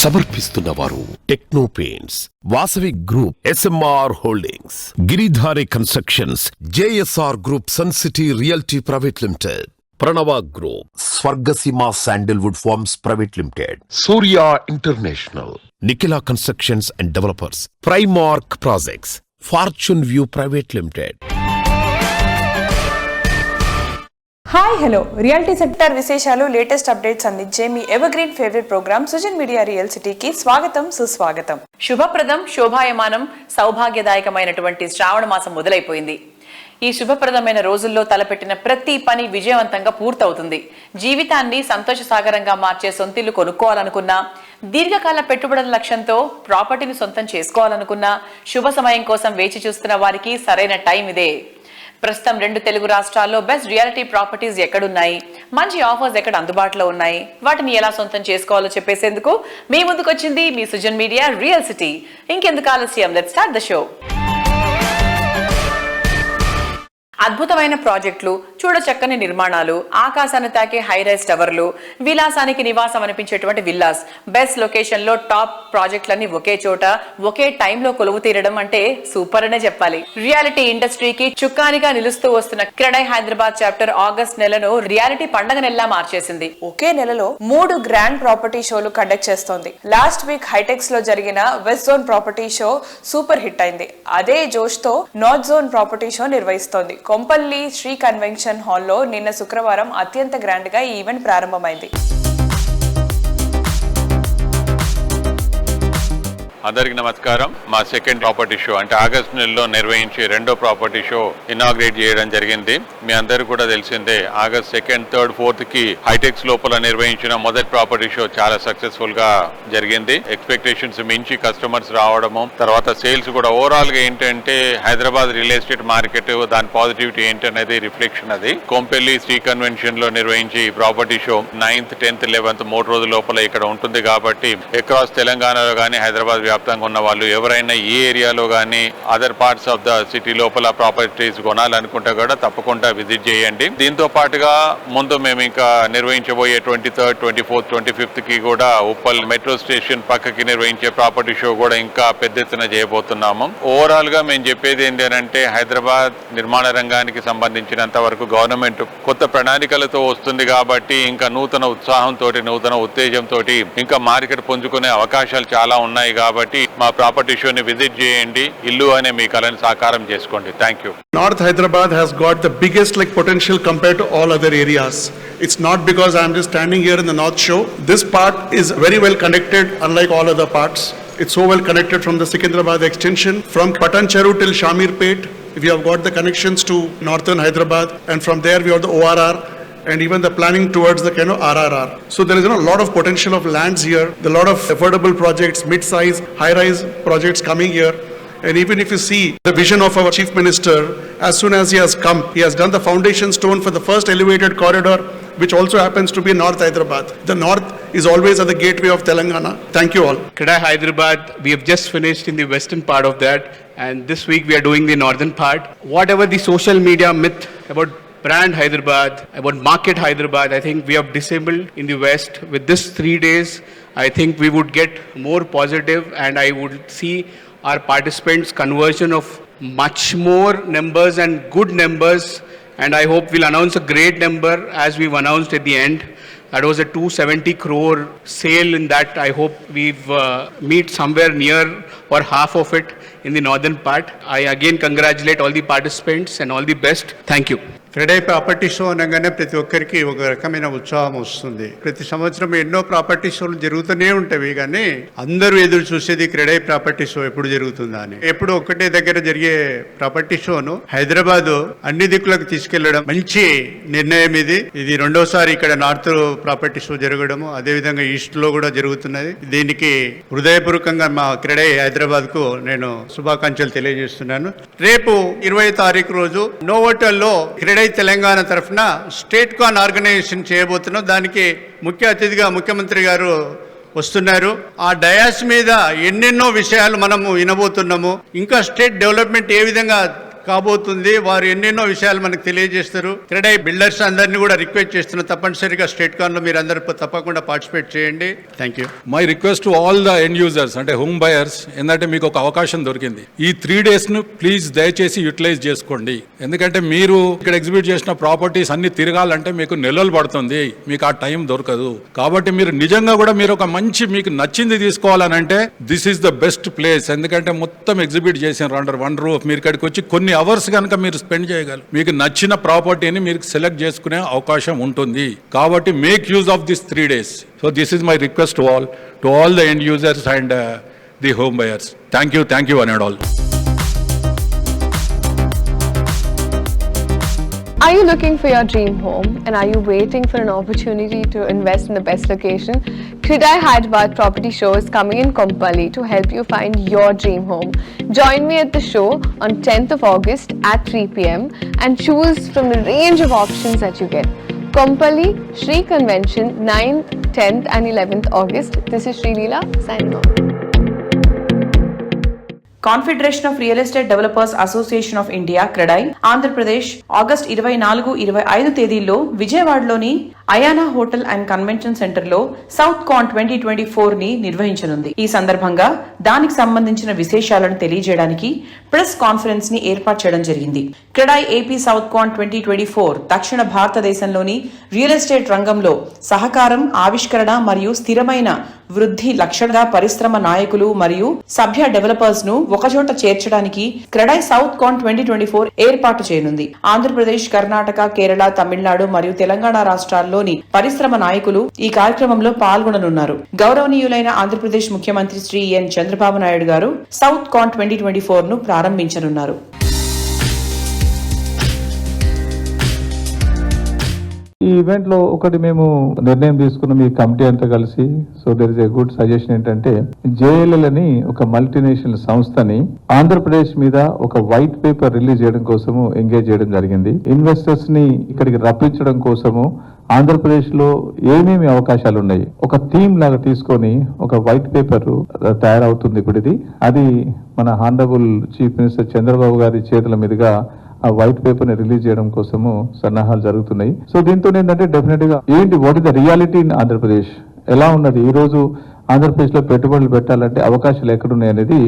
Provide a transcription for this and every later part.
సమర్పిస్తున్నవారు Techno Paints, Vasavi group, SMR holdings, Giridhari constructions, JSR group, Sun City Realty private limited, Pranava group, Swargaseema sandalwood farms private limited, Surya international, Nikhila constructions and developers, Primark projects, Fortune View private limited. Hi hello, reality sector విశేషాలు, latest updates అందించే మీ ever green favourite programme Sujan media real సిటీకి స్వాగతం, సుస్వాగతం. శుభప్రదం, శోభాయమానం, సౌభాగ్యదాయకమైనటువంటి శ్రావణ మాసం మొదలైపోయింది. ఈ శుభప్రదమైన రోజుల్లో తలపెట్టిన ప్రతి పని విజయవంతంగా పూర్తవుతుంది. జీవితాన్ని సంతోష సాగరంగా మార్చే సొంతిల్లు కొనుక్కోవాలనుకున్నా, దీర్ఘకాల పెట్టుబడుల లక్ష్యంతో ప్రాపర్టీని సొంతం చేసుకోవాలనుకున్నా, శుభ సమయం కోసం వేచి చూస్తున్న వారికి సరైన టైం ఇదే. ప్రస్తుతం 2 తెలుగు రాష్ట్రాల్లో బెస్ట్ రియాలిటీ ప్రాపర్టీస్ ఎక్కడున్నాయి, మంచి ఆఫర్స్ ఎక్కడ అందుబాటులో ఉన్నాయి, వాటిని ఎలా సొంతం చేసుకోవాలో చెప్పేసేందుకు మీ ముందుకు వచ్చింది మీ సుజన్ మీడియా రియల్ సిటీ. ఇంకెందుకు ఆలస్యం, లెట్స్ స్టార్ట్ ద షో. అద్భుతమైన ప్రాజెక్టులు, చూడచక్కని నిర్మాణాలు, ఆకాశాన్ని తాకే హై రైజ్ టవర్లు, విలాసానికి నివాసం అనిపించేటువంటి విల్లాస్, బెస్ట్ లొకేషన్ లో టాప్ ప్రాజెక్టులన్నీ ఒకే చోట ఒకే టైంలో కొలువు తీరడం అంటే సూపర్ అనే చెప్పాలి. రియాలిటీ ఇండస్ట్రీకి చుక్కానిగా నిలుస్తూ వస్తున్న క్రెడై హైదరాబాద్ చాప్టర్ ఆగస్ట్ నెలను రియాలిటీ పండగ నెలలా మార్చేసింది. ఒకే నెలలో 3 గ్రాండ్ ప్రాపర్టీ షోలు కండక్ట్ చేస్తోంది. లాస్ట్ వీక్ హైటెక్స్ లో జరిగిన west zone property show super hit అయింది. అదే జోష్ తో నార్త్ జోన్ ప్రాపర్టీ షో నిర్వహిస్తోంది. కొంపల్లి శ్రీ కన్వెన్షన్ హాల్లో నిన్న శుక్రవారం అత్యంత గ్రాండ్ గా ఈ ఈవెంట్ ప్రారంభమైంది. అందరికి నమస్కారం. మా సెకండ్ ప్రాపర్టీ షో అంటే ఆగస్ట్ నెలలో నిర్వహించి 2వ ప్రాపర్టీ షో ఇనాగ్రేట్ చేయడం జరిగింది. మీ అందరూ కూడా తెలిసిందే, ఆగస్ట్ 2, 3, 4 కి హైటెక్స్ లోపల నిర్వహించిన మొదటి ప్రాపర్టీ షో చాలా సక్సెస్ఫుల్ గా జరిగింది. ఎక్స్పెక్టేషన్స్ మించి కస్టమర్స్ రావడము, తర్వాత సేల్స్ కూడా ఓవరాల్ గా ఏంటంటే హైదరాబాద్ రియల్ ఎస్టేట్ మార్కెట్ దాని పాజిటివిటీ ఏంటనేది రిఫ్లెక్షన్. అది కొంపెల్లి శ్రీ కన్వెన్షన్ లో నిర్వహించి property show 9th, 10th, 11th 3 రోజుల లోపల ఇక్కడ ఉంటుంది. కాబట్టి అక్రాస్ తెలంగాణలో కానీ హైదరాబాద్ వ్యాప్తంగా ఉన్న వాళ్ళు ఎవరైనా ఏ ఏరియాలో కానీ other parts of the city లోపల ప్రాపర్టీస్ కొనాలనుకుంటే కూడా తప్పకుండా విజిట్ చేయండి. దీంతో పాటుగా ముందు మేము ఇంకా నిర్వహించబోయే 23rd, 24th, 25th కి కూడా ఉప్పల్ మెట్రో స్టేషన్ పక్కకి నిర్వహించే ప్రాపర్టీ షో కూడా ఇంకా పెద్ద ఎత్తున చేయబోతున్నాము. ఓవరాల్ గా మేము చెప్పేది ఏంటంటే హైదరాబాద్ నిర్మాణ రంగానికి సంబంధించినంత వరకు గవర్నమెంట్ కొత్త ప్రణాళికలతో వస్తుంది. కాబట్టి ఇంకా నూతన ఉత్సాహంతో, నూతన ఉత్తేజంతో ఇంకా మార్కెట్ పుంజుకునే అవకాశాలు చాలా ఉన్నాయి. కాబట్టి మా ప్రాపర్టీ షోని విజిట్ చేయండి, ఇల్లు అనే మీ కలను సాకారం చేసుకోండి. Thank you. North Hyderabad has got the biggest potential compared to all other areas. It's not because I'm just standing here in the North Shore. This part is very well connected, unlike all other parts. It's so well connected from the Secunderabad extension, from Patancheru till Shamirpet. We have got the connections to northern Hyderabad, and from there we have the ORR. And even the planning towards the RRR. So there is a lot of potential of lands here, a lot of affordable projects, mid-size, high-rise projects coming here. And even if you see the vision of our Chief Minister, as soon as he has come, he has done the foundation stone for the first elevated corridor, which also happens to be in North Hyderabad. The North is always at the gateway of Telangana. Thank you all. Kedai Hyderabad, we have just finished in the western part of that, and this week we are doing the northern part. Whatever the social media myth about brand Hyderabad, about market Hyderabad, I think we have disabled in the west. With this 3 days, I think we would get more positive, and I would see our participants conversion of much more numbers and good numbers, and I hope we'll announce a great number as we've announced at the end. That was a 270 crore sale. In that, I hope we've meet somewhere near or half of it in the northern part. I again congratulate all the participants and all the best. Thank you. CREDAI property show అనగానే ప్రతి ఒక్కరికి ఒక రకమైన ఉత్సాహం వస్తుంది. ప్రతి సంవత్సరం ఎన్నో ప్రాపర్టీ షోలు జరుగుతూనే ఉంటాయి, కానీ అందరూ ఎదురు చూసేది క్రెడై ప్రాపర్టీ షో ఎప్పుడు జరుగుతుందా అని. ఎప్పుడు ఒక్కటే దగ్గర జరిగే ప్రాపర్టీ షోను హైదరాబాద్ అన్ని దిక్కులకు తీసుకెళ్లడం మంచి నిర్ణయం. ఇది రెండోసారి ఇక్కడ నార్త్ ప్రాపర్టీ షో జరగడము, అదేవిధంగా ఈస్ట్ లో కూడా జరుగుతున్నది. దీనికి హృదయపూర్వకంగా మా క్రెడై హైదరాబాద్ కు నేను శుభాకాంక్షలు తెలియజేస్తున్నాను. రేపు 20వ తారీఖు రోజు నోవోటల్లో క్రెడై తెలంగాణ తరఫున స్టేట్ కాన్ ఆర్గనైజేషన్ చేయబోతున్నాం. దానికి ముఖ్య అతిథిగా ముఖ్యమంత్రి గారు వస్తున్నారు. ఆ డయాస్ మీద ఎన్నెన్నో విషయాలు మనము వినబోతున్నాము. ఇంకా స్టేట్ డెవలప్మెంట్ ఏ విధంగా కాబోతుంది. వారు ఎన్నెన్నో విషయాలు మనకు తెలియజేస్తారు. క్రెడై బిల్డర్స్ అందరినీ కూడా రిక్వెస్ట్ చేస్తున్నారు, తప్పనిసరిగా స్టేట్ కాన్ లో మీరు అందరూ తప్పకుండా పార్టిసిపేట్ చేయండి. Thank you. My request to all the end users అంటే హోమ్ బయర్స్ ఏంటంటే మీకు ఒక అవకాశం దొరికింది. ఈ 3 days ను ప్లీజ్ దయచేసి యూటిలైజ్ చేసుకోండి. ఎందుకంటే మీరు ఇక్కడ ఎగ్జిబిట్ చేసిన ప్రాపర్టీస్ అన్ని తిరగాలంటే మీకు నెలలు పడుతుంది, మీకు ఆ టైం దొరకదు. కాబట్టి మీరు నిజంగా కూడా మీరు ఒక మంచి మీకు నచ్చింది తీసుకోవాలనంటే this is the best place. ఎందుకంటే మొత్తం ఎగ్జిబిట్ చేసిన అండర్ వన్ రూఫ్. మీరు ఇక్కడికి వచ్చి కొన్ని అవర్స్ కనుక మీరు స్పెండ్ చేయగలరు, మీకు నచ్చిన ప్రాపర్టీని మీరు సెలెక్ట్ చేసుకునే అవకాశం ఉంటుంది. కాబట్టి make use of this 3 days. So this is my request to all the end users and the home buyers. Thank you one and all. Are you looking for your dream home and are you waiting for an opportunity to invest in the best location? Kridai Hyderabad Property Show is coming in Kompally to help you find your dream home. Join me at the show on 10th of August at 3 p.m. and choose from the range of options that you get. Kompally Shri Convention 9th, 10th and 11th August. This is Sri Leela signing off. Confederation of real estate developers association of India CREDAI Andhra Pradesh August 24-25 తేదీల్లో విజయవాడలోని అయానా hotel and convention centre లో south కాన్ 2024 ని నిర్వహించనుంది. ఈ సందర్భంగా దానికి సంబంధించిన విశేషాలను తెలియజేయడానికి ప్రెస్ కాన్ఫరెన్స్ ని ఏర్పాటు చేయడం జరిగింది. క్రెడై ఏపీ సౌత్ కాన్ 2024 దక్షిణ భారతదేశంలోని రియల్ ఎస్టేట్ రంగంలో సహకారం, ఆవిష్కరణ మరియు స్థిరమైన వృద్ధి లక్ష్యంగా పరిశ్రమ నాయకులు మరియు సభ్య డెవలపర్స్ ను ఒకచోట చేర్చడానికి క్రెడై సౌత్ కాన్ 2024 ఏర్పాటు చేయనుంది. ఆంధ్రప్రదేశ్, కర్ణాటక, కేరళ, తమిళనాడు మరియు తెలంగాణ రాష్ట్రాల్లోని పరిశ్రమ నాయకులు ఈ కార్యక్రమంలో పాల్గొననున్నారు. గౌరవనీయులైన ఆంధ్రప్రదేశ్ ముఖ్యమంత్రి శ్రీ ఎన్ చంద్రబాబు నాయుడు గారు సౌత్ కాన్ 2024 ను ప్రారంభించనున్నారు. ఈ ఈవెంట్ లో ఒకటి మేము నిర్ణయం తీసుకున్నాం ఈ కమిటీ అంతా కలిసి. So there is a good suggestion ఏంటంటే జేఎల్ఎల్ అని ఒక మల్టీనేషనల్ సంస్థని ఆంధ్రప్రదేశ్ మీద ఒక వైట్ పేపర్ రిలీజ్ చేయడం కోసము ఎంగేజ్ చేయడం జరిగింది. ఇన్వెస్టర్స్ ని ఇక్కడికి రప్పించడం కోసము ఆంధ్రప్రదేశ్ లో ఏమేమి అవకాశాలు ఉన్నాయి ఒక థీమ్ లాగా తీసుకొని ఒక వైట్ పేపర్ తయారవుతుంది. ఇప్పుడు ఇది అది మన హానరబుల్ చీఫ్ మినిస్టర్ చంద్రబాబు గారి చేతుల మీదుగా ఆ వైట్ పేపర్ ని రిలీజ్ చేయడం కోసము సన్నాహాలు జరుగుతున్నాయి. సో దీంతో ఏంటంటే డెఫినెట్ గా ఏంటి what is the reality in Andhra Pradesh, ఎలా ఉన్నది ఈ రోజు ఆంధ్రప్రదేశ్ లో పెట్టుబడులు పెట్టాలంటే అవకాశాలు ఎక్కడున్నాయి అనేది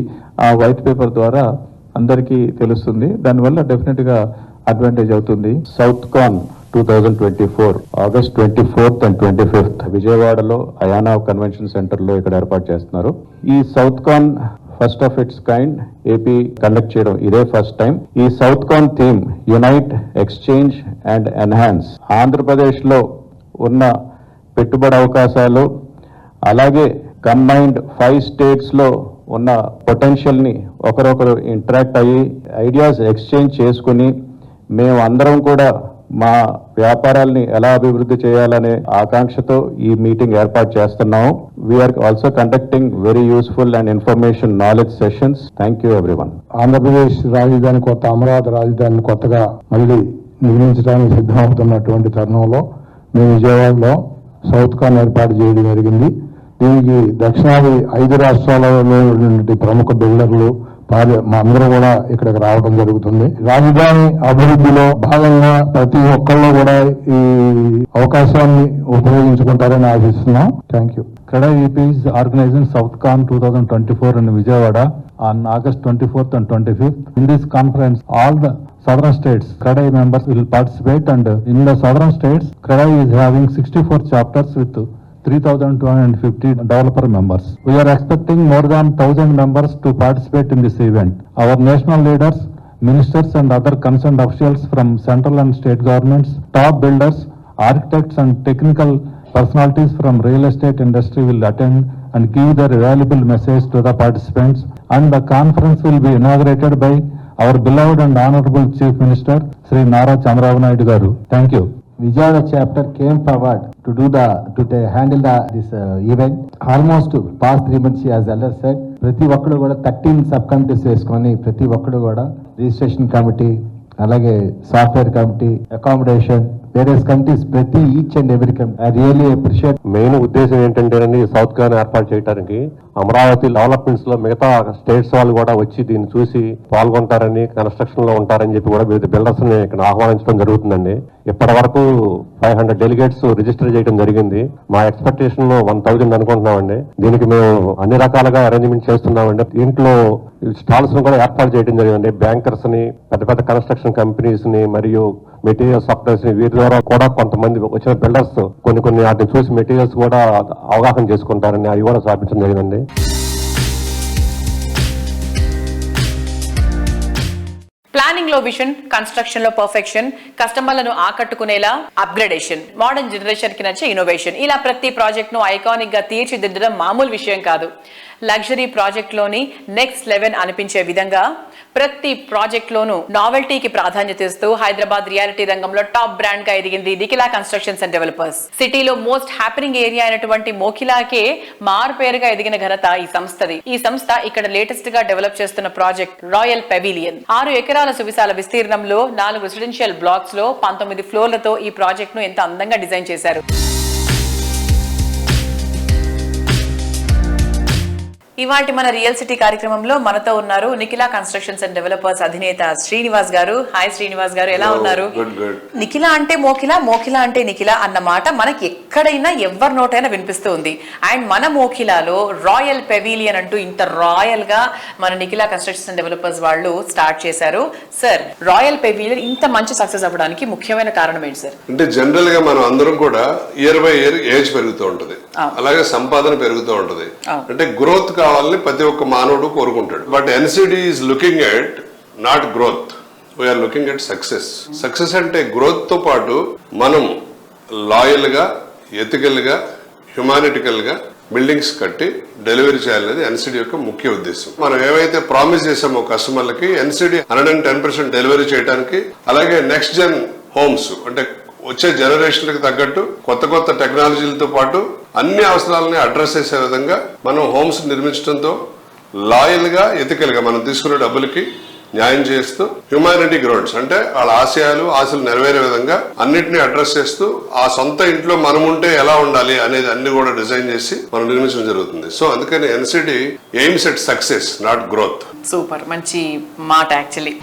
ఆ వైట్ పేపర్ ద్వారా అందరికీ తెలుస్తుంది. దానివల్ల డెఫినెట్ గా అడ్వాంటేజ్ అవుతుంది. South can 2024 August 24th and 25th విజయవాడలో అయానా కన్వెన్షన్ సెంటర్ లో ఇక్కడ ఏర్పాటు చేస్తున్నారు. ఈ south con first of its kind AP conduct చేయడం ఇదే ఫస్ట్ టైం. ఈ south con theme unite, exchange and enhance. Andhra Pradesh లో ఉన్న పెట్టుబడి అవకాశాలు అలాగే కంబైన్డ్ 5 states లో ఉన్న పొటెన్షియల్ ని ఒకరొకరు ఇంటరాక్ట్ అయ్యి ఐడియాస్ ఎక్స్చేంజ్ చేసుకుని మేము అందరం కూడా మా వ్యాపారాల్ని ఎలా అభివృద్ధి చేయాలనే ఆకాంక్షతో ఈ మీటింగ్ ఏర్పాటు చేస్తున్నాము. We're also conducting very useful and information knowledge sessions. Thank you everyone. Andhra Pradesh రాజధాని కొత్త అమరావతి రాజధానిని కొత్తగా మళ్ళీ నిర్మించడానికి సిద్ధమవుతున్నటువంటి తరుణంలో మేము విజయవాడలో సౌత్ కాన్ ఏర్పాటు చేయడం జరిగింది. దీనికి దక్షిణాది 5 రాష్ట్రాలలో ఉన్నటువంటి ప్రముఖ బిల్డర్లు మా అందరూ కూడా ఇక్కడికి రావడం జరుగుతుంది. రాజధాని అభివృద్ధిలో భాగంగా ప్రతి ఒక్కళ్ళు కూడా ఈ అవకాశాన్ని ఉపయోగించుకుంటారని ఆశిస్తున్నాం. Thank you. Kredai EP is organizing South Con 2024 in Vijayawada on August 24th and 25th. In this conference, all the southern states Kredai members will participate, and in the southern states, Kredai is having 64 chapters with 3,250 developer members. We are expecting more than 1,000 members to participate in this event. Our national leaders, ministers and other concerned officials from central and state governments, top builders, architects and technical personalities from real estate industry will attend and give their valuable message to the participants, and the conference will be inaugurated by our beloved and honorable Chief Minister Sri Nara Chandrababu Naidu Garu. Thank you. Vijayawada chapter came forward to handle this event. Almost past 3 months, as elders said, ప్రతి ఒక్కరు కూడా 13 sub committees వేసుకొని ప్రతి ఒక్కరు కూడా registration committee, అలాగే software committee, accommodation, various committees ప్రతి each and every committee I really appreciate. Main ఉద్దేశం ఏంటంటే సౌత్ కాన్ ఏర్పాటు చేయడానికి అమరావతి డెవలప్మెంట్స్ లో మిగతా స్టేట్స్ వాళ్ళు కూడా వచ్చి దీన్ని చూసి పాల్గొంటారని, కన్స్ట్రక్షన్ లో ఉంటారని చెప్పి కూడా వివిధ బిల్డర్స్ ని ఇక్కడ ఆహ్వానించడం జరుగుతుందండి. ఇప్పటి వరకు 500 డెలిగేట్స్ రిజిస్టర్ చేయడం జరిగింది. మా ఎక్స్పెక్టేషన్ 1000 అనుకుంటున్నామండి. దీనికి మేము అన్ని రకాలుగా అరేంజ్మెంట్ చేస్తున్నామండి. దీంట్లో స్టాల్స్ ను కూడా ఏర్పాటు చేయడం జరిగింది. బ్యాంకర్స్ ని, పెద్ద పెద్ద కన్స్ట్రక్షన్ కంపెనీస్ ని మరియు మెటీరియల్ సప్లైస్ ని, వీరి ద్వారా కూడా కొంతమంది వచ్చిన బిల్డర్స్ కొన్ని వాటిని చూసి మెటీరియల్స్ కూడా అవగాహన చేసుకుంటారని అవి కూడా స్థాపించడం జరిగిందండి. ప్లానింగ్ లో విజన్, కన్స్ట్రక్షన్ లో పర్ఫెక్షన్, కస్టమర్లను ఆకట్టుకునేలా అప్గ్రేడేషన్, మోడర్న్ జనరేషన్ కి నచ్చే ఇన్నోవేషన్, ఇలా ప్రతి ప్రాజెక్ట్ ను ఐకానిక్ గా తీర్చిదిద్దడం మామూలు విషయం కాదు. లగ్జరీ ప్రాజెక్ట్ లోని నెక్స్ట్ లెవెల్ అనిపించే విధంగా ప్రతి ప్రాజెక్ట్ లోనూ నావెల్టీకి ప్రాధాన్యత ఇస్తూ హైదరాబాద్ రియాలిటీ రంగంలో టాప్ బ్రాండ్ గా ఎదిగింది నిఖిలా కన్స్ట్రక్షన్స్ అండ్ డెవలపర్స్. సిటీలో మోస్ట్ హ్యాపెనింగ్ ఏరియా అయినటువంటి మోఖిలాకే మారు పేరుగా ఎదిగిన ఘనత ఈ సంస్థది. ఈ సంస్థ ఇక్కడ లేటెస్ట్ గా డెవలప్ చేస్తున్న ప్రాజెక్ట్ రాయల్ పెవిలియన్. 6 ఎకరాల సువిశాల విస్తీర్ణంలో 4 రెసిడెన్షియల్ బ్లాక్స్ లో 19 ఫ్లోర్లతో ఈ ప్రాజెక్ట్ ను ఎంత అందంగా డిజైన్ చేశారు. ఇవాటి మన రియల్ సిటీ కార్యక్రమంలో మనతో ఉన్నారు నిఖిలా కన్స్ట్రక్షన్స్ అండ్ డెవలపర్స్ అధినేత శ్రీనివాస్ గారు. హాయ్ శ్రీనివాస్ గారు, ఎలా ఉన్నారు? నిఖిలా అంటే మోఖిలా, మోఖిలా అంటే నిఖిలా అన్న మాట మనకి ఎక్కడైనా ఎవరి నోటైనా వినిపిస్తూ ఉంది. అండ్ మన మోఖిలాలో రాయల్ పెవిలియన్ అంటూ ఇంత రాయల్ గా మన నిఖిలా కన్స్ట్రక్షన్స్ అండ్ డెవలపర్స్ వాళ్ళు స్టార్ట్ చేశారు. సార్, రాయల్ పెవిలియన్ ఇంత మంచి సక్సెస్ అవ్వడానికి ముఖ్యమైన కారణం ఏంటి సార్? అంటే జనరల్ గా మనం అందరం కూడా ఇయర్ బై ఇయర్ ఏజ్ పెరుగుతూ ఉంటది, అలాగే సంపాదన పెరుగుతూ ఉంటది. అంటే గ్రోత్ కావాలని ప్రతి ఒక్క మానవుడు కోరుకుంటాడు. But NCD is looking at not growth, we're looking at success. Success అంటే గ్రోత్ తో పాటు మనం లాయల్ గా, ఎథికల్ గా, హ్యుమానిటికల్ గా బిల్డింగ్స్ కట్టి డెలివరీ చేయాలనేది ఎన్సిడి యొక్క ముఖ్య ఉద్దేశం. మనం ఏవైతే ప్రామిస్ చేసామో కస్టమర్లకి, ఎన్సిడి 110% డెలివరీ చేయడానికి, అలాగే నెక్స్ట్ జెన్ హోమ్స్ అంటే వచ్చే జనరేషన్లకు తగ్గట్టు కొత్త కొత్త టెక్నాలజీలతో పాటు అన్ని అవసరాలని అడ్రస్ చేసే విధంగా మనం హోమ్స్ నిర్మించడంతో లాయల్ గా, ఎథికల్ గా మనం తీసుకునే డబ్బులకి న్యాయం చేస్తూ, హ్యుమానిటీ గ్రౌండ్స్ అంటే వాళ్ళ ఆశలు నెరవేరే విధంగా అన్నిటినీ అడ్రస్ చేస్తూ, ఆ సొంత ఇంట్లో మనం ఉంటే ఎలా ఉండాలి అనేది అన్ని కూడా డిజైన్ చేసి మనం నిర్మించడం జరుగుతుంది. సో అందుకని NCD AIIMS at success, not growth. Super, మంచి మాట యాక్చువల్లీ.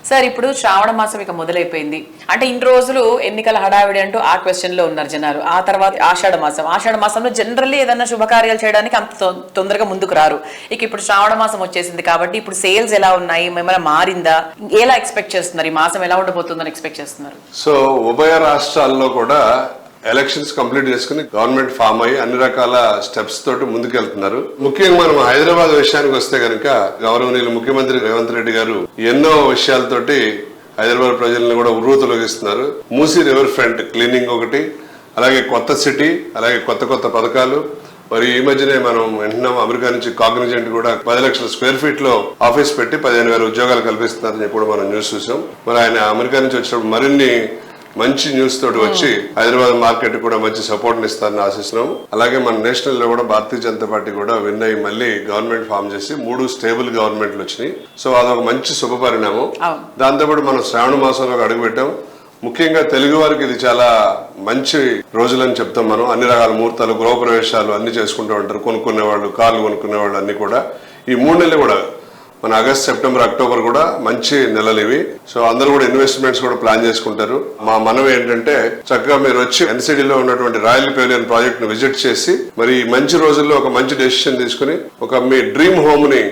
సార్, ఇప్పుడు శ్రావణ మాసం ఇక మొదలైపోయింది. అంటే ఇన్ని రోజులు ఎన్నికల హడావిడి అంటూ ఆ క్వశ్చన్ లో ఉన్నారు జనాలు. ఆ తర్వాత ఆషాఢ మాసంలో జనరల్లీ ఏదన్నా శుభకార్యాలు చేయడానికి అంత తొందరగా ముందుకు రారు. ఇక ఇప్పుడు శ్రావణ మాసం వచ్చేసింది కాబట్టి ఇప్పుడు సేల్స్ ఎలా ఉన్నాయి, ఏమైనా మారిందా, ఎలా ఎక్స్పెక్ట్ చేస్తున్నారు, ఈ మాసం ఎలా ఉండబోతుందని ఎక్స్పెక్ట్ చేస్తున్నారు? సో ఉభయ రాష్ట్రాల్లో కూడా ఎలక్షన్స్ కంప్లీట్ చేసుకుని గవర్నమెంట్ ఫామ్ అయ్యి అన్ని రకాల స్టెప్స్ తోటి ముందుకెళ్తున్నారు. ముఖ్యంగా మనం హైదరాబాద్ విషయానికి వస్తే కనుక గౌరవనీయులు ముఖ్యమంత్రి రేవంత్ రెడ్డి గారు ఎన్నో విషయాలతోటి హైదరాబాద్ ప్రజలను కూడా ఉర్రూతొలగిస్తున్నారు. మూసీ రివర్ ఫ్రంట్ క్లీనింగ్ ఒకటి, అలాగే కొత్త సిటీ, అలాగే కొత్త కొత్త పథకాలు. మరి ఈ మధ్యనే మనం వింటున్నాం, అమెరికా నుంచి కాగ్నిజెంట్ కూడా 10 లక్షల స్క్వేర్ ఫీట్ లో ఆఫీస్ పెట్టి 15,000 ఉద్యోగాలు కల్పిస్తున్నారని చెప్పి కూడా మనం న్యూస్ చూసాం. మరి ఆయన అమెరికా నుంచి వచ్చినప్పుడు మరిన్ని మంచి న్యూస్ తోటి వచ్చి హైదరాబాద్ మార్కెట్ కూడా మంచి సపోర్ట్ ఇస్తారని ఆశిస్తున్నాము. అలాగే మన నేషనల్ లో కూడా భారతీయ జనతా పార్టీ కూడా విన్ అయ్యి మళ్ళీ గవర్నమెంట్ ఫామ్ చేసి 3 స్టేబుల్ గవర్నమెంట్లు వచ్చినాయి. సో అదొక మంచి శుభ పరిణామం. దాంతోపాటు మనం శ్రావణ మాసంలో అడుగుపెట్టాం. ముఖ్యంగా తెలుగు వారికి ఇది చాలా మంచి రోజులని చెప్తాం మనం. అన్ని రకాల ముహూర్తాలు, గృహప్రవేశాలు అన్ని చేసుకుంటూ ఉంటారు. కొనుక్కునే వాళ్ళు, కార్లు కొనుక్కునే వాళ్ళు అన్ని కూడా. ఈ 3 నెలలు కూడా మన ఆగస్ట్, సెప్టెంబర్, అక్టోబర్ కూడా మంచి నెలలు ఇవి. సో అందరూ కూడా ఇన్వెస్ట్మెంట్స్ కూడా ప్లాన్ చేసుకుంటారు. మా మనం ఏంటంటే చక్కగా మీరు వచ్చి ఎన్సిడిలో ఉన్నటువంటి రాయల్ పెవిలియన్ ప్రాజెక్ట్ ను విజిట్ చేసి మరి మంచి రోజుల్లో ఒక మంచి డెసిషన్ తీసుకుని ఒక మీ డ్రీమ్ హోమ్ ని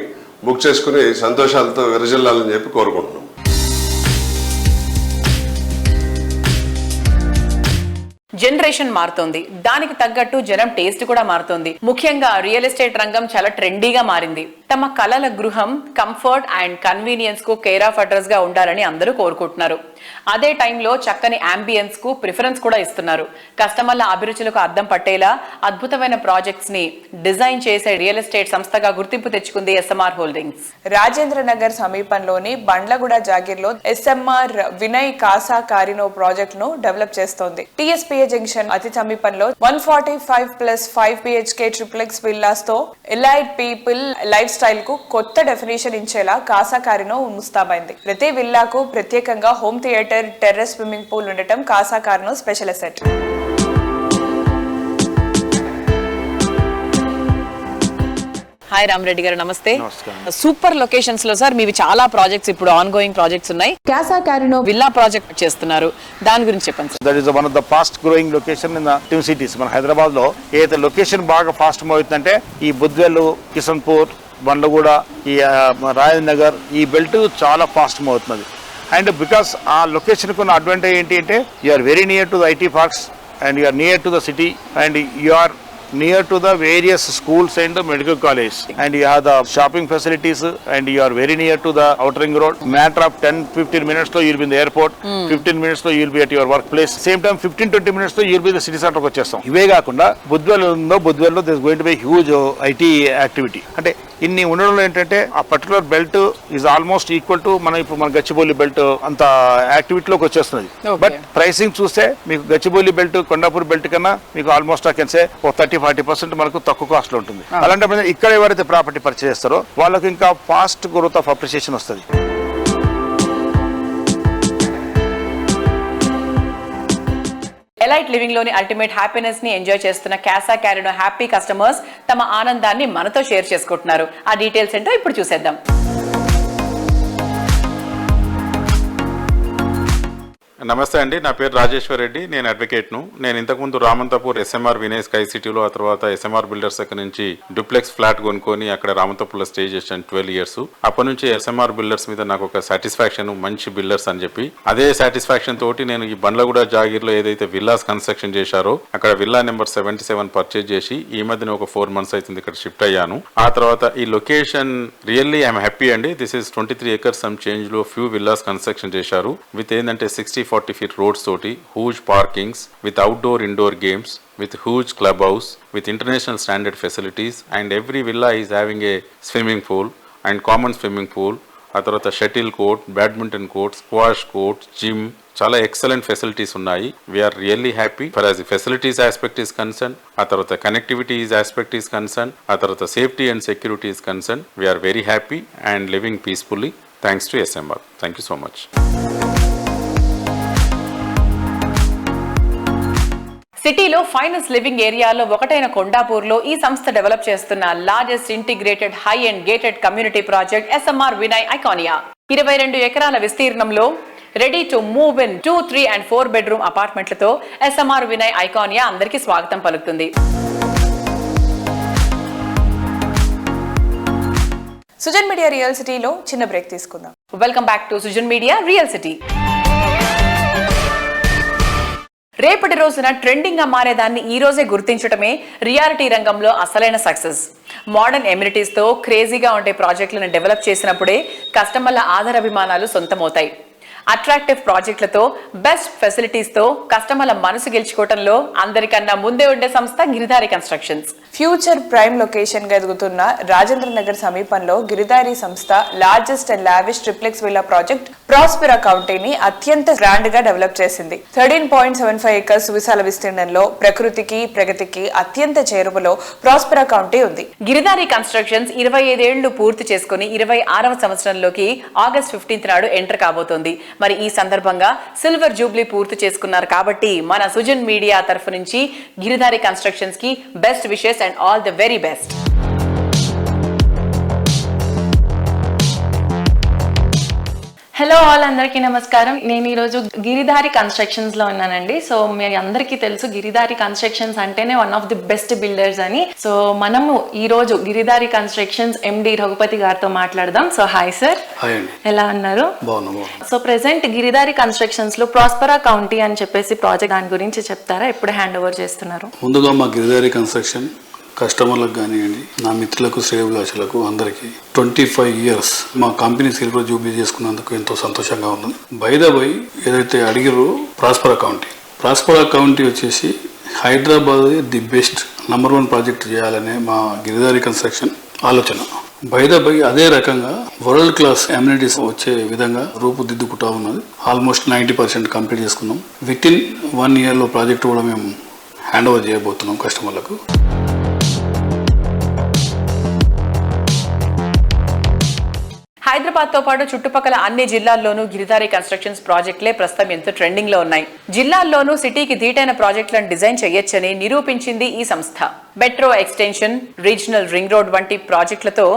బుక్ చేసుకుని సంతోషాలతో విరజిల్లాలని చెప్పి కోరుకుంటున్నాం. జనరేషన్ మారుతోంది, దానికి తగ్గట్టు జనం టేస్ట్ కూడా మారుతోంది. ముఖ్యంగా రియల్ ఎస్టేట్ రంగం చాలా ట్రెండీగా మారింది. తమ కలల గృహం కంఫర్ట్ అండ్ కన్వీనియన్స్ కు కేర్ ఆఫ్ అడ్రస్ గా ఉండాలని అందరూ కోరుకుంటున్నారు. అదే టైంలో చక్కని అంబియన్స్ కు ప్రిఫరెన్స్ కూడా ఇస్తున్నారు. కస్టమర్ల అభిరుచులకు అద్దం పట్టేలా అద్భుతమైన ప్రాజెక్ట్స్ ని డిజైన్ చేసే రియల్ ఎస్టేట్ సంస్థగా గుర్తింపు తెచ్చుకుంది ఎస్ఎంఆర్ హోల్డింగ్స్. రాజేంద్ర నగర్ సమీపంలోని బండ్లగూడ జాగీర్లో ఎస్ఎంఆర్ వినయ్ కాసా కారినో ప్రాజెక్ట్ ను డెవలప్ చేస్తోంది. టీఎస్పీఏ జంక్షన్ అతి సమీపంలో 145+5 BHK ట్రిప్లెక్స్ విల్లాస్ తో ఎలైట్ పీపుల్ లైఫ్ స్టైల్ కు కొత్త డెఫినేషన్ ఇచ్చేలా కాసా కారినో ముస్తాబైంది. ప్రతి విల్లాకు ప్రత్యేకంగా home theatre, terrace swimming pool ఉండటం Kasa కారినో special asset. Hi Rama Reddy గారు, నమస్తే. సూపర్ లొకేషన్స్ లో సార్ మీవి చాలా ప్రాజెక్ట్స్ ఇప్పుడు ఆన్ గోయింగ్ ప్రాజెక్ట్స్ ఉన్నాయి. కాసా కారినో విల్లా ప్రాజెక్ట్ చేస్తున్నారు, దాని గురించి చెప్పండి sir. That is one of the fast growing location in the twin cities. మన హైదరాబాద్ లో ఏదైతే లొకేషన్ బాగా ఫాస్ట్ మూవ్ అవుతుందంటే ఈ బుద్వేలు, కిషన్పూర్, బండ్లగూడ, ఈ రాజేంద్ర నగర్, ఈ బెల్ట్ చాలా ఫాస్ట్ మూవ్ అవుతుంది. అండ్ బికాస్ ఆ లొకేషన్ కున్న అడ్వాంటేజ్ ఏంటి అంటే you are very near to the IT parks and you are near to the city and you are near to the various schools and the medical college, and you have the shopping facilities, and you are very near to the outer ring road. Matter of 10-15 minutes so you will be in the airport, 15 minutes so you will be at your workplace, same time 15-20 minutes so you will be the city center వచ్చేస్తాం. ఇవే కాకుండా బుద్వేల్లో there is going to be huge IT activity. అంటే ఇన్ని ఉండడంలో ఏంటంటే ఆ particular belt is almost equal to మన Gachibowli belt అంత యాక్టివిటీలోకి వచ్చేస్తుంది. బట్ ప్రైసింగ్ చూస్తే మీకు గచ్చిబౌలి బెల్ట్, కొండాపూర్ బెల్ట్ కన్నా మీకు ఆల్మోస్ట్ కెన్సే 30-40% మనకు తక్కువ కాస్ట్ లో ఉంటుంది. అలాంటి ఇక్కడ ఎవరైతే ప్రాపర్టీ పర్చేస్ చేస్తారో వాళ్ళకి ఇంకా ఫాస్ట్ గ్రోత్ ఆఫ్ అప్రిసియేషన్ వస్తుంది. ఎలైట్ లివింగ్ లోని అల్టిమేట్ హ్యాపీనెస్ ని ఎంజాయ్ చేస్తున్న కాసా కారినో హ్యాపీ కస్టమర్స్ తమ ఆనందాన్ని మనతో షేర్ చేసుకుంటున్నారు. ఆ డీటెయిల్స్ ఏంటో ఇప్పుడు చూసేద్దాం. నమస్తే అండి, నా పేరు రాజేశ్వర్ రెడ్డి, నేను అడ్వకేట్ను. నేను ఇంతకుముందు రామంతపూర్ ఎస్ఎంఆర్ వినయ్ స్కై సిటీలో, ఆ తర్వాత ఎస్ఎంఆర్ బిల్డర్స్ దగ్గర నుంచి డూప్లెక్స్ ఫ్లాట్ కొనుక్కొని అక్కడ రామంతపూర్లో స్టే చేశాను 12 years. అప్పటి నుంచి ఎస్ఎంఆర్ బిల్డర్స్ మీద నాకు ఒక సాటిస్ఫాక్షన్, మంచి బిల్డర్స్ అని చెప్పి అదే సాటిస్ఫాక్షన్ తోటి నేను ఈ బండ్లగూడ జాగీర్లో ఏదైతే విల్లాస్ కన్స్ట్రక్షన్ చేశారో అక్కడ విల్లా నెంబర్ 77 పర్చేజ్ చేసి ఈ మధ్యన ఒక 4 months అవుతుంది ఇక్కడ షిఫ్ట్ అయ్యాను. ఆ తర్వాత ఈ లొకేషన్ రియల్లీ ఐఎమ్ హ్యాపీ అండి. This is 23 acres some change లో ఫ్యూ విల్లాస్ కన్స్ట్రక్షన్ చేశారు విత్ ఏంటంటే 60-40 feet roads toti, huge parkings with outdoor indoor games, with huge clubhouse, with international standard facilities, and every villa is having a swimming pool and common swimming pool, ఆ తర్వాత shuttle court, badminton court, squash court, gym, చాలా excellent facilities ఉన్నాయి. We're really happy for as facilities aspect is concern, ఆ తర్వాత connectivity aspect is concern, ఆ తర్వాత safety and security is concern. We're very happy and living peacefully thanks to SMR. Thank you so much. సిటీలో finest living ఏరియాలో ఒకటైన కొండాపూర్లో ఈ సంస్థ డెవలప్ చేస్తున్న largest integrated high and gated community project SMR Vinay Iconia 22 ఎకరాల విస్తీర్ణంలో ready to move in 2, 3 and 4 bedroom అపార్ట్మెంట్లతో ఎస్ఎంఆర్ వినయ్ ఐకానియా అందరికీ స్వాగతం పలుకుతుంది. సుజన్ మీడియా రియల్ సిటీలో చిన్న బ్రేక్ తీసుకుందాం. Welcome back to Sujan media real city. రేపటి రోజున ట్రెండింగ్ గా మారేదాన్ని ఈ రోజే గుర్తించడమే రియాలిటీ రంగంలో అసలైన సక్సెస్. మోడర్న్ ఎమ్యూనిటీస్ తో క్రేజీగా ఉండే ప్రాజెక్టులను డెవలప్ చేసినప్పుడే కస్టమర్ల ఆదరాభిమానాలు సొంతమవుతాయి. అట్రాక్టివ్ ప్రాజెక్టులతో, బెస్ట్ ఫెసిలిటీస్ తో కస్టమర్ల మనసు గెలుచుకోవడంలో అందరికన్నా ముందే ఉండే సంస్థ Giridhari constructions. Future prime location గా ఎదుగుతున్న రాజేంద్ర నగర్ సమీపంలో గిరిధారి సంస్థ largest and lavish triplex villa project Prospera కౌంటీని అత్యంత గ్రాండ్ గా డెవలప్ చేసింది. 13.75 acres విశాల విస్తీర్ణంలో ప్రకృతికి, ప్రగతికి అత్యంత చేరువలో ప్రాస్పెరా కౌంటీ ఉంది. గిరిధారి కన్స్ట్రక్షన్స్ 25 ఏళ్లు పూర్తి చేసుకుని 26వ సంవత్సరంలోకి August 15th నాడు ఎంటర్ కాబోతోంది. మరి ఈ సందర్భంగా సిల్వర్ జూబ్లీ పూర్తి చేసుకున్నారు కాబట్టి మన సుజన్ మీడియా తరఫు నుంచి గిరిధారి కన్స్ట్రక్షన్స్ కి best wishes and all the very best. Hello all, అందరికీ నమస్కారం. నేను ఈరోజు గిరిధారి కన్స్ట్రక్షన్స్ లో ఉన్నానండి. సో మీ అందరికీ తెలుసు గిరిధారి కన్స్ట్రక్షన్స్ అంటేనే one of the best builders అని. సో మనము ఈ రోజు గిరిధారి కన్స్ట్రక్షన్స్ ఎండి రఘుపతి గారితో మాట్లాడదాం. సో హాయ్ సార్, ఎలా ఉన్నారు? సో ప్రెసెంట్ గిరిధారి కన్స్ట్రక్షన్స్ లో ప్రాస్పెరా కౌంటీ అని చెప్పేసి ప్రాజెక్ట్, దాని గురించి చెప్తారా? ఎప్పుడు హ్యాండ్ ఓవర్ చేస్తున్నారు? ముందుగా మా గిరిధారి కన్స్ట్రక్షన్ కస్టమర్లకు కానివ్వండి, నా మిత్రులకు, శ్రేయభిలాషులకు అందరికీ 25 years మా కంపెనీ సిల్వర్ జూబ్లీ చేసుకున్నందుకు ఎంతో సంతోషంగా ఉన్నది. బై ద బై ఏదైతే అడిగిరో ప్రాస్పెరా కౌంటీ వచ్చేసి Hyderabad the best number 1 project చేయాలనే మా గిరిధారి కన్స్ట్రక్షన్ ఆలోచన. బై ద బై అదే రకంగా వరల్డ్ క్లాస్ అమ్యూనిటీస్ వచ్చే విధంగా రూపుదిద్దుకుంటా ఉన్నది. ఆల్మోస్ట్ 90% కంప్లీట్ చేసుకున్నాం. విత్ ఇన్ 1 year ప్రాజెక్ట్ కూడా మేము హ్యాండ్ ఓవర్ చేయబోతున్నాం కస్టమర్లకు. హైదరాబాద్ తో పాటు చుట్టుపక్కల అన్ని జిల్లాల్లోనూ గిరిధారి కన్స్ట్రక్షన్స్ ప్రాజెక్టులే ప్రస్తుతం ఎంతో ట్రెండింగ్ లో ఉన్నాయి. జిల్లాల్లోనూ సిటీకి ధీటైన ప్రాజెక్టులను డిజైన్ చేయొచ్చని నిరూపించింది ఈ సంస్థ. Metro extension, regional ring road వంటి ప్రాజెక్టులతో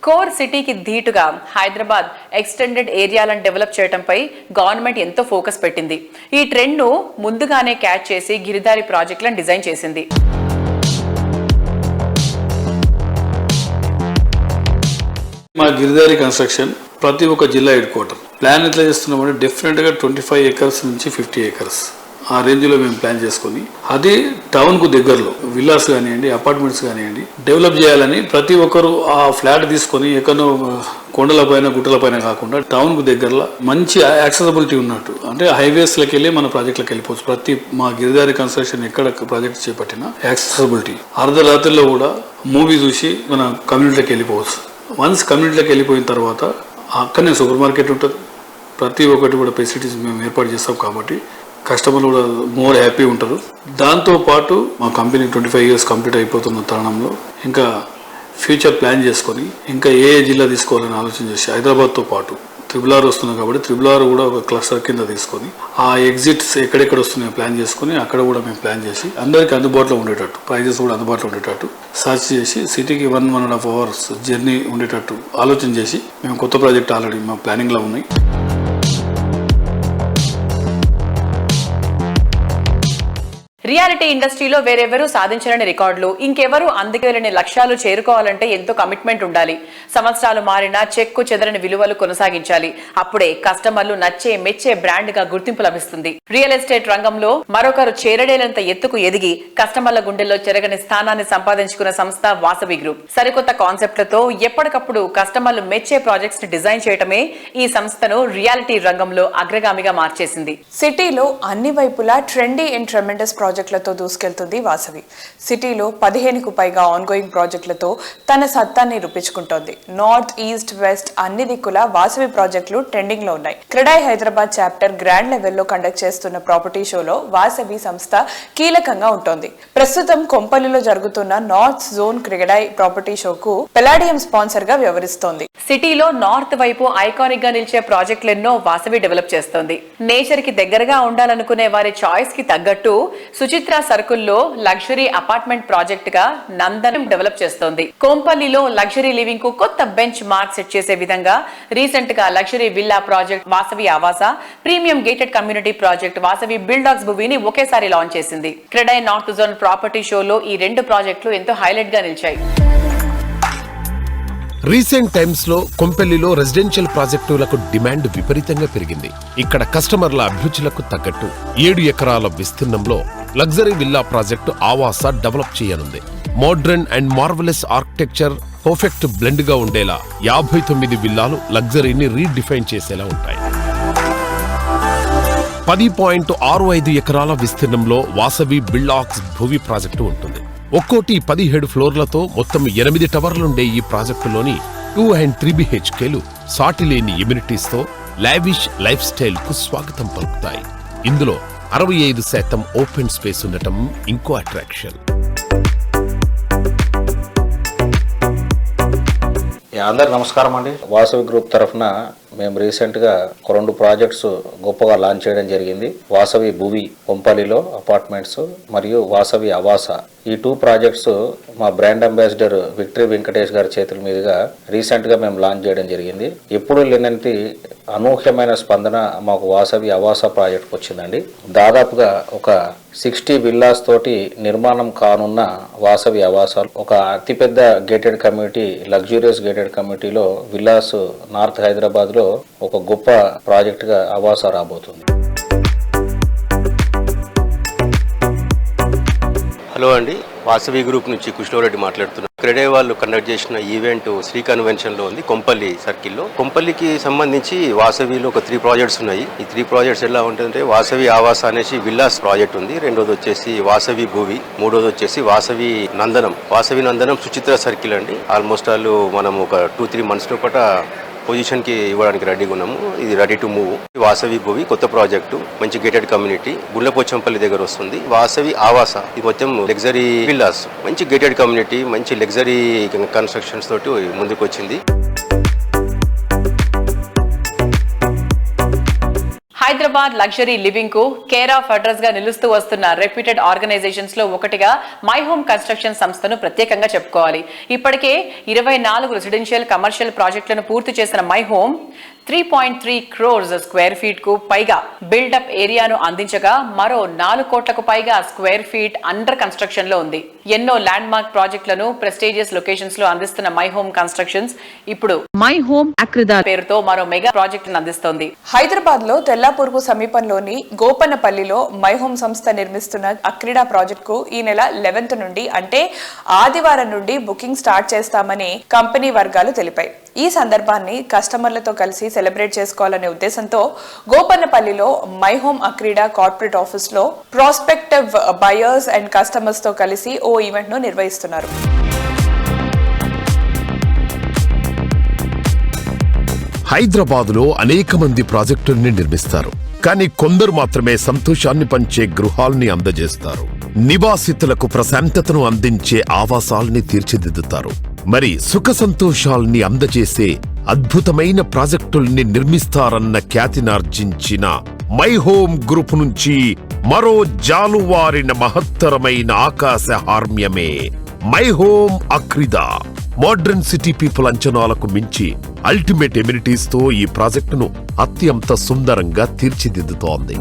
కోర్ సిటీకి ధీటుగా హైదరాబాద్ ఎక్స్టెండెడ్ ఏరియాలను డెవలప్ చేయడంపై గవర్నమెంట్ ఎంతో ఫోకస్ పెట్టింది. ఈ ట్రెండ్ ను ముందుగానే క్యాచ్ చేసి గిరిధారి ప్రాజెక్టులను డిజైన్ చేసింది. మా గిరిధారి కన్స్ట్రక్షన్ ప్రతి ఒక్క జిల్లా హెడ్ క్వార్టర్ ప్లాన్ ఎట్లా చేస్తున్నామంటే డెఫినెట్గా 25 acres నుంచి 50 acres ఆ రేంజ్లో మేము ప్లాన్ చేసుకుని అదే టౌన్కు దగ్గరలో విల్లాస్ కానివ్వండి, అపార్ట్మెంట్స్ కానివ్వండి డెవలప్ చేయాలని ప్రతి ఒక్కరు ఆ ఫ్లాట్ తీసుకొని ఎక్కడో కొండలపైన గుట్టలపైన కాకుండా టౌన్కు దగ్గరలో మంచి యాక్సెసిబిలిటీ ఉన్నట్టు అంటే హైవేస్లోకి వెళ్ళి మన ప్రాజెక్టులకు వెళ్ళిపోవచ్చు. ప్రతి మా గిరిధారి కన్స్ట్రక్షన్ ఎక్కడ ప్రాజెక్ట్ చేపట్టినా యాక్సెసిబిలిటీ అర్ధరాత్రిలో కూడా మూవీ చూసి మన కమ్యూనిటీలోకి వెళ్ళిపోవచ్చు. వన్స్ కమ్యూనిటీలోకి వెళ్ళిపోయిన తర్వాత అక్కడనే సూపర్ మార్కెట్ ఉంటుంది. ప్రతి ఒక్కటి కూడా ఫెసిలిటీస్ మేము ఏర్పాటు చేస్తాం కాబట్టి కస్టమర్లు కూడా మోర్ హ్యాపీ ఉంటారు. దాంతోపాటు మా కంపెనీ 25 years కంప్లీట్ అయిపోతున్న తరుణంలో ఇంకా ఫ్యూచర్ ప్లాన్ చేసుకొని ఇంకా ఏ జిల్లా తీసుకోవాలని ఆలోచన చేసి హైదరాబాద్తో పాటు RRR వస్తున్నాయి కాబట్టి RRR కూడా ఒక క్లస్టర్ కింద తీసుకొని ఆ ఎగ్జిట్స్ ఎక్కడెక్కడ వస్తున్నాయో ప్లాన్ చేసుకుని అక్కడ కూడా మేము ప్లాన్ చేసి అందరికీ అందుబాటులో ఉండేటట్టు ప్రైజెస్ కూడా అందుబాటులో ఉండేటట్టు సర్చ్ చేసి సిటీకి 1.5 hours జర్నీ ఉండేటట్టు ఆలోచన చేసి మేము కొత్త ప్రాజెక్ట్ ఆల్రెడీ మా ప్లానింగ్లో ఉన్నాయి. రియాలిటీ ఇండస్ట్రీలో వేరెవరూ సాధించలేని రికార్డులు, ఇంకెవరూ అందుకెళ్లని లక్ష్యాలు చేరుకోవాలంటే ఎంతో కమిట్మెంట్ ఉండాలి. సంవత్సరాలు మారినా చెక్కు చెదరని విలువలు కొనసాగించాలి. అప్పుడే కస్టమర్లు నచ్చే మెచ్చే బ్రాండ్ గా గుర్తింపు లభిస్తుంది. రియల్ ఎస్టేట్ రంగంలో మరొకరు చేరడేలంత ఎత్తుకు ఎదిగి కస్టమర్ల గుండెల్లో చెరగని స్థానాన్ని సంపాదించుకున్న సంస్థ వాసవి గ్రూప్. సరికొత్త కాన్సెప్ట్లతో ఎప్పటికప్పుడు కస్టమర్లు మెచ్చే ప్రాజెక్ట్స్ ని డిజైన్ చేయటమే ఈ సంస్థను రియాలిటీ రంగంలో అగ్రగామిగా మార్చేసింది. సిటీలో అన్ని వైపులా ట్రెండీ అండ్ ట్రెమెండస్ ప్రాజెక్టులతో దూసుకెళ్తుంది వాసవి. సిటీలో 15కు పైగా ఆన్గోయింగ్ ప్రాజెక్టులతో తన సత్తాన్ని రూపించుకుంటోంది. నార్త్, ఈస్ట్, వెస్ట్ అన్ని దిక్కులా వాసవి ప్రాజెక్టులు ట్రెండింగ్ లో ఉన్నాయి. క్రెడాయ్ హైదరాబాద్ చాప్టర్ గ్రాండ్ లెవెల్లో కండక్ట్ చేస్తున్న ప్రాపర్టీ షోలో వాసవి సంస్థ కీలకంగా ఉంటోంది. ప్రస్తుతం కొంపల్లిలో జరుగుతున్న నార్త్ జోన్ క్రెడాయ్ ప్రాపర్టీ షోకు పెలాడియం స్పాన్సర్ గా వ్యవహరిస్తోంది. సిటీలో నార్త్ వైపు ఐకానిక్ గా నిలిచే ప్రాజెక్టులెన్నో వాసవి డెవలప్ చేస్తోంది. నేచర్ కి దగ్గరగా ఉండాలనుకునే వారి చాయిస్ కి తగ్గట్టు సుచిత్ర సర్కిల్లో లగ్జరీ అపార్ట్మెంట్ ప్రాజెక్ట్ గా నందనం డెవలప్ చేస్తోంది. కొంపల్లిలో లగ్జరీ లివింగ్ కు కొత్త బెంచ్ మార్క్ సెట్ చేసే విధంగా రీసెంట్ గా luxury villa project Vasavi Avasa, premium gated community project Vasavi బిల్డాక్స్ భూమిని ఒకేసారి లాంచ్ చేసింది. క్రెడాయ్ నార్త్ జోన్ ప్రాపర్టీ షోలో ఈ 2 ప్రాజెక్టులు ఎంతో హైలైట్ గా నిలిచాయి. రీసెంట్ టైమ్స్ లో కొంపెల్లిలో రెసిడెన్షియల్ ప్రాజెక్టులకు డిమాండ్ విపరీతంగా పెరిగింది. ఇక్కడ కస్టమర్ల అభిరుచులకు తగ్గట్టు 7 ఎకరాల విస్తీర్ణంలో లగ్జరీ విల్లా ప్రాజెక్టు ఆవాస డెవలప్ చేయనుంది. Modern and marvellous architecture perfect blend గా ఉండేలా 59 విల్లాలు లగ్జరీని రీడిఫైన్ చేసేలా ఉంటాయి. 10.65 ఎకరాల విస్తీర్ణంలో వాసవి బిల్డాక్స్ భూమి ప్రాజెక్టు ఉంటుంది. ఒక్కోటి 17 ఫ్లోర్లతో మొత్తం 8 టవర్లుండే ఈ ప్రాజెక్టులోని 2 and 3 BHKలు సాటిలేని ఎమ్యూనిటీస్తో లావిష్ లైఫ్ స్టైల్ కు స్వాగతం పలుకుతాయి. ఇందులో 65% ఓపెన్ స్పేస్ ఉండటం ఇంకో అట్రాక్షన్. అందరికి నమస్కారం అండి. వాసవి గ్రూప్ తరఫున మేము రీసెంట్గా 2 ప్రాజెక్ట్స్ గొప్పగా లాంచ్ చేయడం జరిగింది. వాసవి భూవి కొంపల్లిలో అపార్ట్మెంట్స్ మరియు వాసవి ఆవాస. ఈ 2 ప్రాజెక్ట్స్ మా బ్రాండ్ అంబాసిడర్ విక్టరీ వెంకటేష్ గారి చేతుల మీదుగా రీసెంట్గా మేము లాంచ్ చేయడం జరిగింది. ఎప్పుడు లేనంత అనూహ్యమైన స్పందన మాకు వాసవి ఆవాస ప్రాజెక్ట్కి వచ్చిందండి. దాదాపుగా ఒక 60 విల్లాస్ తోటి నిర్మాణం కానున్న వాసవి ఆవాసాలు ఒక అతిపెద్ద గేటెడ్ కమ్యూనిటీ, లగ్జూరియస్ గేటెడ్ కమ్యూనిటీలో విల్లాస్ నార్త్ హైదరాబాద్ లో ఒక గొప్ప ప్రాజెక్ట్ గా ఆవాస రాబోతుంది. హలో అండి, వాసవి గ్రూప్ నుంచి కుష్ణోరెడ్డి మాట్లాడుతున్నాను. క్రెడే వాళ్ళు కండక్ట్ చేసిన ఈవెంట్ శ్రీ కన్వెన్షన్ లో ఉంది కొంపల్లి సర్కిల్లో. కొంపల్లికి సంబంధించి వాసవిలో ఒక 3 ప్రాజెక్ట్స్ ఉన్నాయి. ఈ 3 ప్రాజెక్ట్స్ ఎలా ఉంటుందంటే వాసవి ఆవాస అనేసి విల్లాస్ ప్రాజెక్ట్ ఉంది, రెండోది వచ్చేసి వాసవి భూవి, మూడోది వచ్చేసి వాసవి నందనం. వాసవి నందనం సుచిత్ర సర్కిల్ అండి. ఆల్మోస్ట్ వాళ్ళు మనం ఒక 2-3 months పాట పొజిషన్ కి ఇవ్వడానికి రెడీగా ఉన్నాము. ఇది ready to move. Vasavi Bhuvi కొత్త ప్రాజెక్టు, మంచి గేటెడ్ కమ్యూనిటీ గుండ్లపోచంపల్లి దగ్గర వస్తుంది. వాసవి ఆవాస ఇది మొత్తం లగ్జరీ విల్లాస్, మంచి గేటెడ్ కమ్యూనిటీ, మంచి లగ్జరీ కన్స్ట్రక్షన్స్ తోటి ముందుకు వచ్చింది. హైదరాబాద్ లగ్జరీ లివింగ్ కు కేర్ ఆఫ్ అడ్రస్ గా నిలుస్తూ వస్తున్న రెప్యూటెడ్ ఆర్గనైజేషన్స్ లో ఒకటిగా మై హోమ్ కన్స్ట్రక్షన్ సంస్థను ప్రత్యేకంగా చెప్పుకోవాలి. ఇప్పటికే 24 రెసిడెన్షియల్ కమర్షియల్ ప్రాజెక్టులను పూర్తి చేసిన my home 3.3 crores square feet కు పైగా బిల్డప్ ఏరియాను అందించగా మరో 4 కోట్లకు పైగా స్క్వేర్ ఫీట్ అండర్ కన్స్ట్రక్షన్ లో ఉంది. ఎన్నో ల్యాండ్ మార్క్ ప్రాజెక్టులను ప్రెస్టీజియస్ లొకేషన్స్ లో అందిస్తున్న మై హోమ్ కన్స్ట్రక్షన్స్ ఇప్పుడు మై హోమ్ అక్రిదా పేరుతో మరో మెగా ప్రాజెక్టును అందిస్తోంది. హైదరాబాద్ లో తెల్లాపూర్ కు సమీపంలోని గోపన్నపల్లిలో మై హోమ్ సంస్థ నిర్మిస్తున్న అక్రిడా ప్రాజెక్ట్ కు ఈ నెల 11th నుండి అంటే ఆదివారం నుండి బుకింగ్ స్టార్ట్ చేస్తామని కంపెనీ వర్గాలు తెలిపాయి. ఈ సందర్భాన్ని కస్టమర్లతో కలిసి సెలబ్రేట్ చేసుకోవాలనే ఉద్దేశంతో గోపన్నపల్లిలో మై హోమ్ అక్రిడా కార్పొరేట్ ఆఫీస్ లో ప్రాస్పెక్టివ్ బయర్స్ అండ్ కస్టమర్స్ తో కలిసి ఓ ఈవెంట్ ను నిర్వహిస్తున్నారు. హైదరాబాదులో అనేక మంది ప్రాజెక్టుల్ని నిర్మిస్తారు. కానీ కొందరు మాత్రమే సంతోషాన్ని పంచే గృహాల్ని అందజేస్తారు. నివాసితులకు ప్రశాంతతను అందించే ఆవాసాల్ని తీర్చిదిద్దుతారు. మరి సుఖ సంతోషాల్ని అందజేసే అద్భుతమైన ప్రాజెక్టుల్ని నిర్మిస్తారన్న ఖ్యాతినార్జించిన మై హోమ్ గ్రూప్ నుంచి మరో జాలువారిన మహత్తరమైన ఆకాశ హార్మ్యమే My Home Akrida. Modern city people అంచనాలకు మించి అల్టిమేట్ ఎమ్యూనిటీస్ తో ఈ ప్రాజెక్టును అత్యంత సుందరంగా తీర్చిదిద్దుతోంది.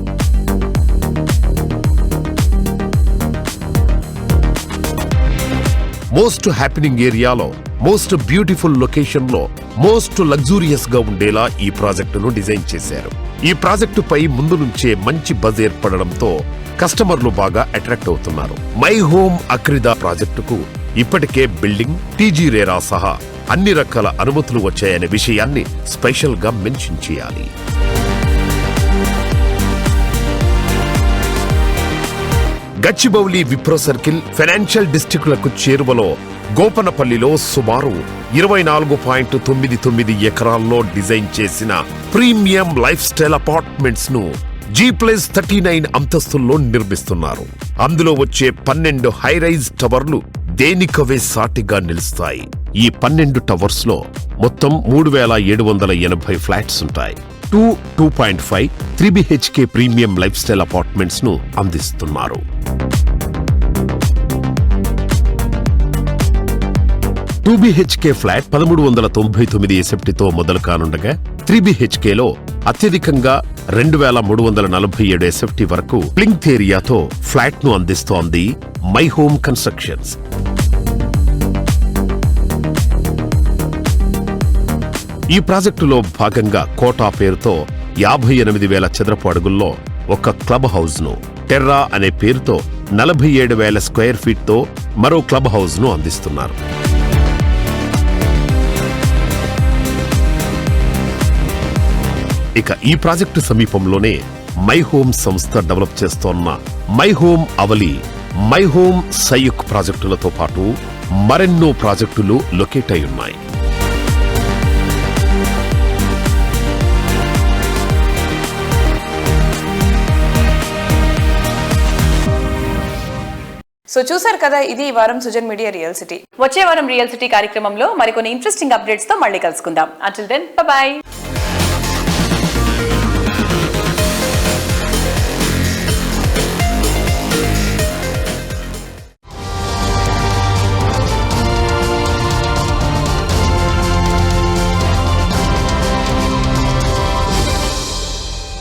మోస్ట్ హ్యాపెనింగ్ ఏరియాలో, మోస్ట్ బ్యూటిఫుల్ లొకేషన్ లో, మోస్ట్ లగ్జూరియస్ గా ఉండేలా ఈ ప్రాజెక్టును డిజైన్ చేశారు. ఈ ప్రాజెక్టు పై ముందు నుంచే మంచి బజ్ ఏర్పడడంతో కస్టమర్లు బాగా అట్రాక్ట్ అవుతున్నారు. మై హోమ్ అక్రిదా ప్రాజెక్టుకు ఇప్పటికే బిల్డింగ్, టీజీ రేరా సహా అన్ని రకాల అనుమతులు వచ్చాయనే విషయాన్ని స్పెషల్ గా మెన్షన్ చేయాలి. గచ్చిబౌలి, విప్రో సర్కిల్, ఫైనాన్షియల్ డిస్ట్రిక్టులకు చేరువలో గోపనపల్లిలో సుమారు 24.99 ఎకరాల్లో డిజైన్ చేసిన ప్రీమియం లైఫ్ స్టైల్ అపార్ట్మెంట్స్ ను G+39 అంతస్తుల్లో నిర్మిస్తున్నారు. అందులో వచ్చే 12 హై రైజ్ టవర్లు దేనికవే సాటిగా నిలుస్తాయి. ఈ 12 టవర్స్ లో మొత్తం 3780 ఫ్లాట్స్ ఉంటాయి. 2.5 3BHK premium life style apartments ను అందిస్తున్నారు. BHK ఫ్లాట్ 1399 ఎసెప్టీతో మొదలు కానుండగా 3BHK లో అత్యధికంగా 2347 ఎసెప్టీ వరకు ప్లింత్ ఏరియాతో ఫ్లాట్ ను అందిస్తోంది మై హోమ్ కన్స్ట్రక్షన్స్. ఈ ప్రాజెక్టులో భాగంగా కోటా పేరుతో 58,000 చదరపు అడుగుల్లో ఒక క్లబ్ హౌస్ ను, టెర్రా అనే పేరుతో 47,000 స్క్వేర్ ఫీట్ తో మరో క్లబ్ హౌస్ ను అందిస్తున్నారు. ఇక ఈ ప్రాజెక్టు సమీపంలోనే మై హోమ్ సంస్థ డెవలప్ చేస్తోన్న my home అవలి, my home Sayuk ప్రాజెక్టులతో పాటు మరెన్నో ప్రాజెక్టులు లొకేట్ అయి ఉన్నాయి. సో చూసారు కదా, ఇది ఈ వారం సుజన్ మీడియా రియల్ సిటీ. వచ్చే వారం రియల్ సిటీ కార్యక్రమంలో మరికొన్ని ఇంట్రెస్టింగ్ అప్డేట్స్ తో మళ్ళీ కలుసుకుందాం. Until then bye by.